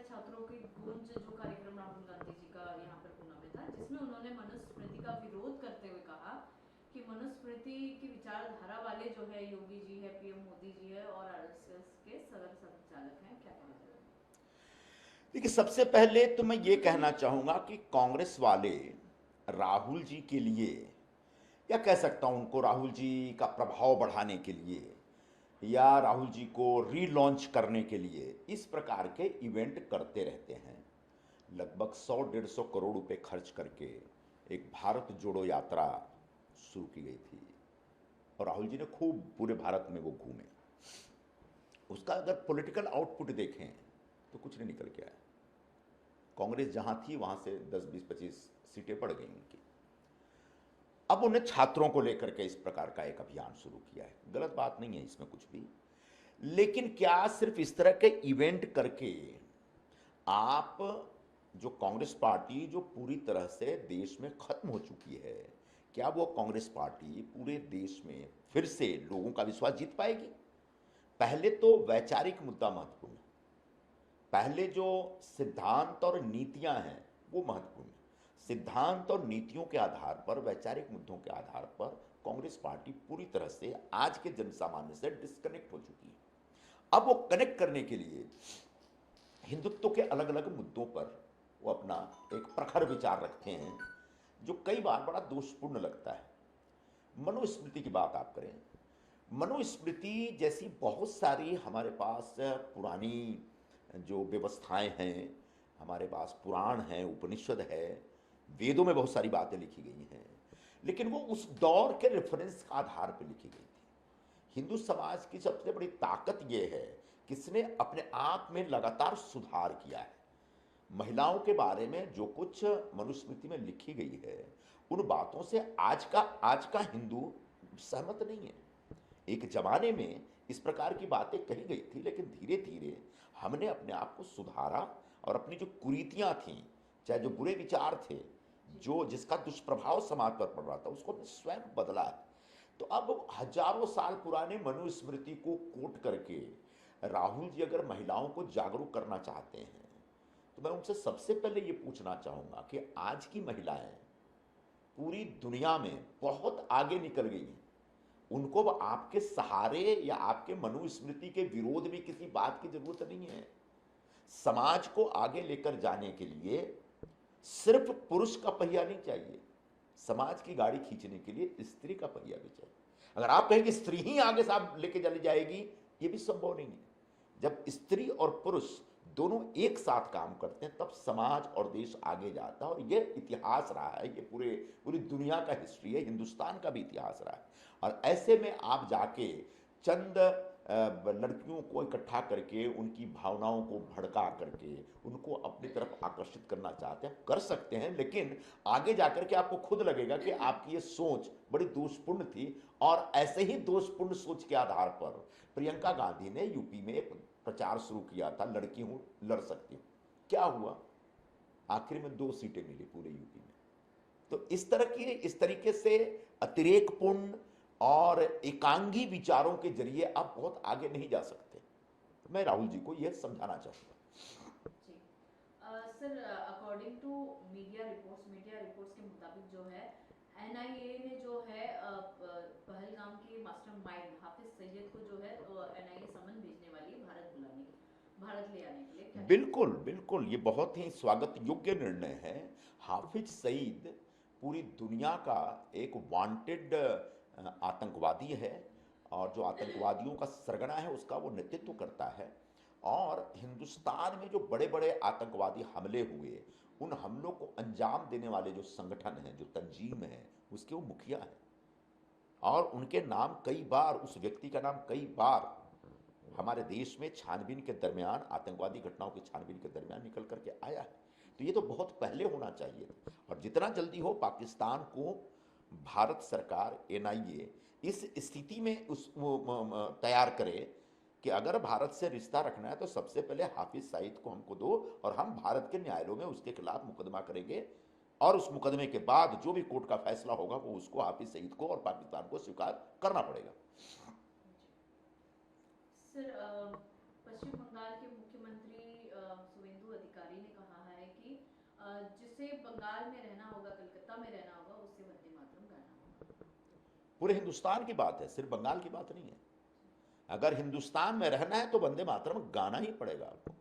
छात्रों की गूंज जो कार्यक्रम राहुल गांधी जी का यहाँ पर पुणे में था, जिसमें उन्होंने मनुस्मृति का विरोध करते हुए कहा कि मनुस्मृति की विचारधारा वाले जो है योगी जी है, पीएम मोदी जी है और आरएसएस के सदर संचालक हैं। क्या कहना चाहिए? देखिए, सबसे पहले तो मैं ये कहना चाहूँगा कि कांग्रेस वाले राहुल जी के लिए, या कह सकता हूँ उनको राहुल जी का प्रभाव बढ़ाने के लिए या राहुल जी को रीलॉन्च करने के लिए इस प्रकार के इवेंट करते रहते हैं। लगभग 100-150 करोड़ रुपए खर्च करके एक भारत जोड़ो यात्रा शुरू की गई थी और राहुल जी ने खूब पूरे भारत में वो घूमे। उसका अगर पॉलिटिकल आउटपुट देखें तो कुछ नहीं निकल के आया। कांग्रेस जहां थी वहां से 10, 20, 25 सीटें बढ़ गई उनकी। अब उन्हें छात्रों को लेकर के इस प्रकार का एक अभियान शुरू किया है। गलत बात नहीं है इसमें कुछ भी, लेकिन क्या सिर्फ इस तरह के इवेंट करके आप, जो कांग्रेस पार्टी जो पूरी तरह से देश में खत्म हो चुकी है, क्या वो कांग्रेस पार्टी पूरे देश में फिर से लोगों का विश्वास जीत पाएगी? पहले तो वैचारिक मुद्दा महत्वपूर्ण है। पहले जो सिद्धांत और नीतियां हैं वो महत्वपूर्ण है। सिद्धांत और नीतियों के आधार पर, वैचारिक मुद्दों के आधार पर कांग्रेस पार्टी पूरी तरह से आज के जनसामान्य से डिस्कनेक्ट हो चुकी है। अब वो कनेक्ट करने के लिए हिंदुत्व के अलग अलग मुद्दों पर वो अपना एक प्रखर विचार रखते हैं, जो कई बार बड़ा दोषपूर्ण लगता है। मनुस्मृति की बात आप करें, मनुस्मृति जैसी बहुत सारी हमारे पास पुरानी जो व्यवस्थाएं हैं, हमारे पास पुराण हैं, उपनिषद है, वेदों में बहुत सारी बातें लिखी गई हैं, लेकिन वो उस दौर के रेफरेंस के आधार पर लिखी गई थी। हिंदू समाज की सबसे बड़ी ताकत यह है कि इसने अपने आप में लगातार सुधार किया है। महिलाओं के बारे में जो कुछ मनुस्मृति में लिखी गई है, उन बातों से आज का हिंदू सहमत नहीं है। एक जमाने में इस प्रकार की बातें कही गई थी, लेकिन धीरे धीरे हमने अपने आप को सुधारा और अपनी जो कुरीतियां थीं, चाहे जो बुरे विचार थे, जो जिसका दुष्प्रभाव समाज पर पड़ रहा था, उसको हमने स्वयं बदला है। तो अब हजारों साल पुराने मनुस्मृति को कोट करके राहुल जी अगर महिलाओं को जागरूक करना चाहते हैं, तो मैं उनसे सबसे पहले ये पूछना चाहूंगा कि आज की महिलाएं पूरी दुनिया में बहुत आगे निकल गई हैं। उनको अब आपके सहारे या आपके मनुस्मृति के विरोध में किसी बात की जरूरत नहीं है। समाज को आगे लेकर जाने के लिए सिर्फ पुरुष का पहिया नहीं चाहिए, समाज की गाड़ी खींचने के लिए स्त्री का पहिया भी चाहिए। अगर आप कहें कि स्त्री ही आगे साहब लेके चली जाएगी, ये भी संभव नहीं है। जब स्त्री और पुरुष दोनों एक साथ काम करते हैं, तब समाज और देश आगे जाता है। और यह इतिहास रहा है, ये पूरी दुनिया का हिस्ट्री है, हिंदुस्तान का भी इतिहास रहा है। और ऐसे में आप जाके चंद लड़कियों को इकट्ठा करके उनकी भावनाओं को भड़का करके उनको अपनी तरफ आकर्षित करना चाहते हैं, कर सकते हैं, लेकिन आगे जाकर के आपको खुद लगेगा कि आपकी ये सोच बड़ी दोषपूर्ण थी। और ऐसे ही दोषपूर्ण सोच के आधार पर प्रियंका गांधी ने यूपी में एक प्रचार शुरू किया था, लड़की हूं, लड़ सकती हूं। क्या हुआ? आखिर में 2 सीटें मिली पूरे यूपी में। तो इस तरीके से अतिरेकपूर्ण और एकांगी विचारों के जरिए आप बहुत आगे नहीं जा सकते। मैं राहुल जी को यह समझाना चाहूंगा। जी sir, according to media reports के मुताबिक जो है एनआईए ने जो है पहलगाम के मास्टरमाइंड हाफिज सईद को जो है एनआईए समन भेजने वाली है भारत ले आने के लिए। क्या कहना बिल्कुल चाहिए? बिल्कुल, ये बहुत ही स्वागत योग्य निर्णय है। हाफिज सईद पूरी दुनिया का एक वांटेड आतंकवादी है, और जो आतंकवादियों का सरगना है उसका वो नेतृत्व करता है। और हिंदुस्तान में जो बड़े बड़े आतंकवादी हमले हुए, उन हमलों को अंजाम देने वाले जो संगठन हैं, जो तंजीम है, उसके वो मुखिया हैं। और उनके नाम कई बार, उस व्यक्ति का नाम कई बार हमारे देश में छानबीन के दरमियान, आतंकवादी घटनाओं की छानबीन के दरमियान निकल करके आया है। तो ये तो बहुत पहले होना चाहिए था। और जितना जल्दी हो पाकिस्तान को भारत सरकार, एनआईए इस स्थिति में तैयार करे कि अगर भारत से रिश्ता रखना है तो सबसे पहले हाफिज सईद को हमको दो, और हम भारत के न्यायालयों में उसके खिलाफ मुकदमा करेंगे। और उस मुकदमे के बाद जो भी कोर्ट का फैसला होगा वो उसको, हाफिज सईद को और पाकिस्तान को स्वीकार करना पड़ेगा। सर, पश्चिम बंगाल के मुख्यमंत्री शुवेंदु जिसे बंगाल में रहना होगा, कलकत्ता में रहना होगा, उससे वंदे मातरम गाना होगा। पूरे हिंदुस्तान की बात है, सिर्फ बंगाल की बात नहीं है। अगर हिंदुस्तान में रहना है तो वंदे मातरम गाना ही पड़ेगा आपको।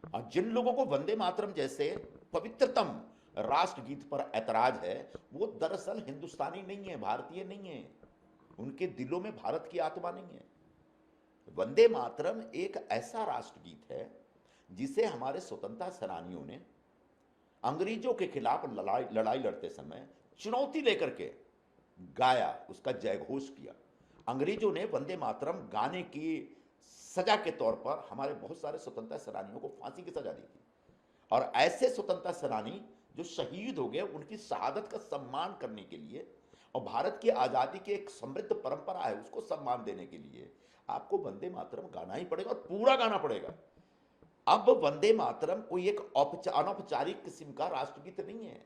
और जिन लोगों को वंदे मातरम जैसे पवित्रतम राष्ट्रगीत पर ऐतराज है, वो दरअसल हिंदुस्तानी नहीं है, भारतीय नहीं है, उनके दिलों में भारत की आत्मा नहीं है। वंदे मातरम एक ऐसा राष्ट्रगीत है जिसे हमारे स्वतंत्रता सेनानियों ने अंग्रेजों के खिलाफ लड़ाई लड़ते समय चुनौती लेकर के गाया, उसका जयघोष किया। अंग्रेजों ने वंदे मातरम गाने की सजा के तौर पर हमारे बहुत सारे स्वतंत्रता सेनानियों को फांसी की सजा दी थी। और ऐसे स्वतंत्रता सेनानी जो शहीद हो गए, उनकी शहादत का सम्मान करने के लिए और भारत की आज़ादी की एक समृद्ध परंपरा है उसको सम्मान देने के लिए आपको वंदे मातरम गाना ही पड़ेगा, और पूरा गाना पड़ेगा। अब वंदे मातरम कोई एक अनौपचारिक किस्म का राष्ट्रगीत नहीं है।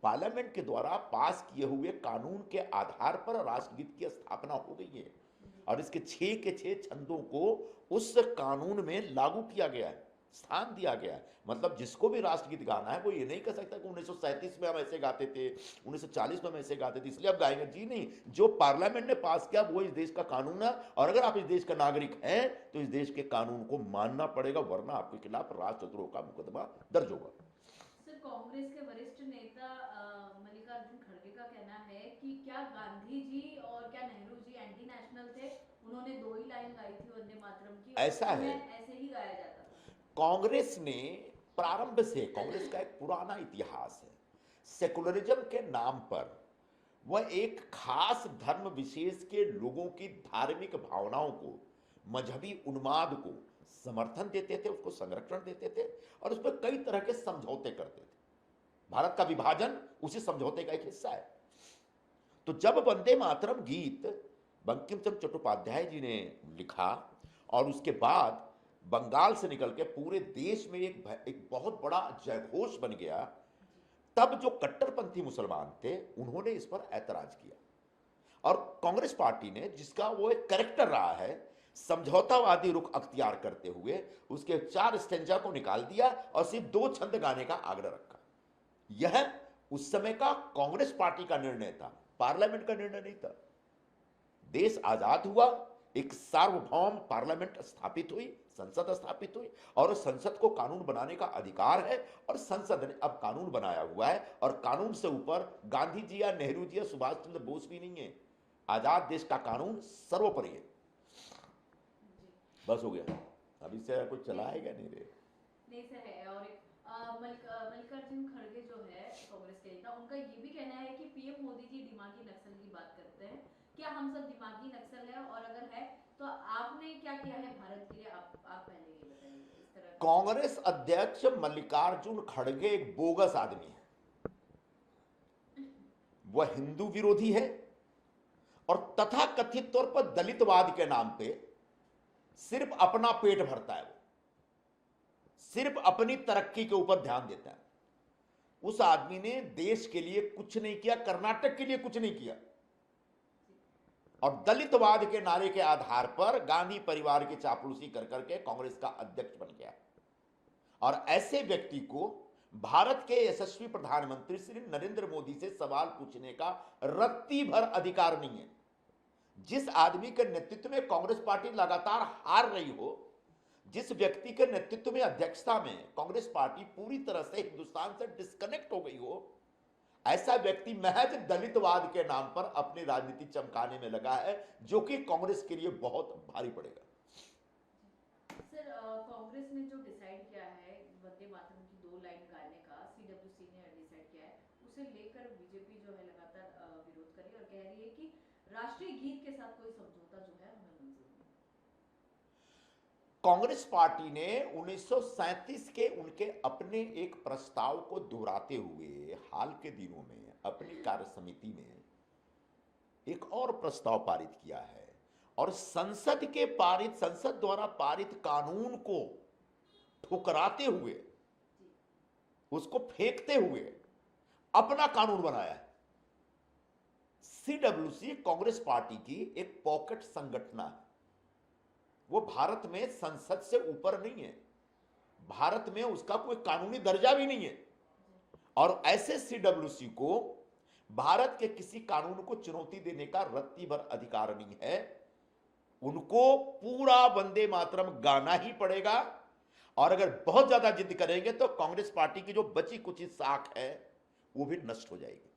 पार्लियामेंट के द्वारा पास किए हुए कानून के आधार पर राष्ट्रगीत की स्थापना हो गई है, और इसके 6 के 6 छंदों को उस कानून में लागू किया गया है, स्थान दिया गया है। मतलब जिसको भी राष्ट्रगीत गाना है वो ये नहीं कह सकता कि 1937 में हम ऐसे गाते थे, 1940 में हम ऐसे गाते थे इसलिए अब गाएंगे। जी नहीं, जो पार्लियामेंट ने पास किया वो इस देश का कानून है, और अगर आप इस देश का नागरिक हैं तो इस देश के कानून को मानना पड़ेगा, वरना आपके खिलाफ राष्ट्रद्रोह का मुकदमा दर्ज होगा। सर, कांग्रेस के वरिष्ठ नेता मल्लिकार्जुन खड़गे का कहना है कि क्या गांधी जी और क्या नेहरू जी एंटी नेशनल थे, उन्होंने 2 ही लाइन गाई थी वंदे मातरम की, ऐसा है, ऐसे ही गाया जाता था। कांग्रेस ने प्रारंभ से, कांग्रेस का एक पुराना इतिहास है, सेकुलरिज्म के नाम पर वह एक खास धर्म विशेष के लोगों की धार्मिक भावनाओं को, मजहबी उन्माद को समर्थन देते थे, उसको संरक्षण देते थे, और उस पर कई तरह के समझौते करते थे। भारत का विभाजन उसी समझौते का एक हिस्सा है। तो जब वंदे मातरम गीत बंकिम चंद्र चट्टोपाध्याय जी ने लिखा और उसके बाद बंगाल से निकल के पूरे देश में एक बहुत बड़ा जयघोष बन गया, तब जो कट्टरपंथी मुसलमान थे उन्होंने इस पर ऐतराज किया, और कांग्रेस पार्टी ने, जिसका वो एक कैरेक्टर रहा है, समझौतावादी रुख अख्तियार करते हुए उसके 4 स्टेंजा को निकाल दिया और सिर्फ 2 छंद गाने का आग्रह रखा। यह उस समय का कांग्रेस पार्टी का निर्णय था, पार्लियामेंट का निर्णय नहीं था। देश आजाद हुआ, एक सार्वभौम पार्लियामेंट स्थापित हुई, संसद स्थापित हुई, और संसद को कानून बनाने का अधिकार है, और संसद ने अब कानून बनाया हुआ है, और कानून से ऊपर गांधी जी या नेहरू जी या सुभाष चंद्र बोस भी नहीं है। आजाद देश का कानून सर्वोपरि है। बस हो गया, अब इससे कुछ चलाएगा नहीं रे। नहीं सर है। और एक मल्लिकार्जुन खड़गे जो है कांग्रेस के नेता, उनका ये भी कहना है कि पीएम मोदी जी दिमागी नक्सल की बात करते हैं। क्या हम सब दिमागी नक्सल है, और अगर है तो आपने क्या किया है भारत के लिए? आप पहले ये बताइए। इस तरह कांग्रेस अध्यक्ष मल्लिकार्जुन खड़गे एक बोगस आदमी है। वह हिंदू विरोधी है, और तथाकथित तौर पर दलितवाद के नाम पे सिर्फ अपना पेट भरता है। वो सिर्फ अपनी तरक्की के ऊपर ध्यान देता है। उस आदमी ने देश के लिए कुछ नहीं किया, कर्नाटक के लिए कुछ नहीं किया, और दलितवाद के नारे के आधार पर गांधी परिवार की चापलूसी कर करके कांग्रेस का अध्यक्ष बन गया। और ऐसे व्यक्ति को भारत के यशस्वी प्रधानमंत्री श्री नरेंद्र मोदी से सवाल पूछने का रत्ती भर अधिकार नहीं है। जिस आदमी के नेतृत्व में कांग्रेस पार्टी लगातार हार रही हो, जिस व्यक्ति के नेतृत्व में, अध्यक्षता में कांग्रेस पार्टी पूरी तरह से हिंदुस्तान से डिस्कनेक्ट हो गई हो, ऐसा व्यक्ति महज दलितवाद के नाम पर अपनी राजनीति चमकाने में लगा है, जो कि कांग्रेस के लिए बहुत भारी पड़ेगा। सर, कांग्रेस ने जो डिसाइड किया है वंदे मातरम की 2 लाइन गाने का, सीडब्ल्यूसी ने डिसाइड किया है, उसे लेकर बीजेपी जो है लगातार विरोध कर रही है और कह रही है कि राष्ट्रीय गीत के साथ कोई समझौता जो है हमें मंजूर नहीं। कांग्रेस पार्टी ने 1937 के उनके अपने एक प्रस्ताव को दोहराते हुए हाल के दिनों में अपनी कार्य समिति में एक और प्रस्ताव पारित किया है, और संसद द्वारा पारित कानून को ठुकराते हुए, उसको फेंकते हुए अपना कानून बनाया है। सीडब्ल्यूसी कांग्रेस पार्टी की एक पॉकेट संगठन है। वो भारत में संसद से ऊपर नहीं है, भारत में उसका कोई कानूनी दर्जा भी नहीं है। और ऐसे सीडब्ल्यूसी को भारत के किसी कानून को चुनौती देने का रत्ती भर अधिकार नहीं है। उनको पूरा वंदे मातरम गाना ही पड़ेगा, और अगर बहुत ज्यादा जिद करेंगे तो कांग्रेस पार्टी की जो बची कुछ शाख है वो भी नष्ट हो जाएगी।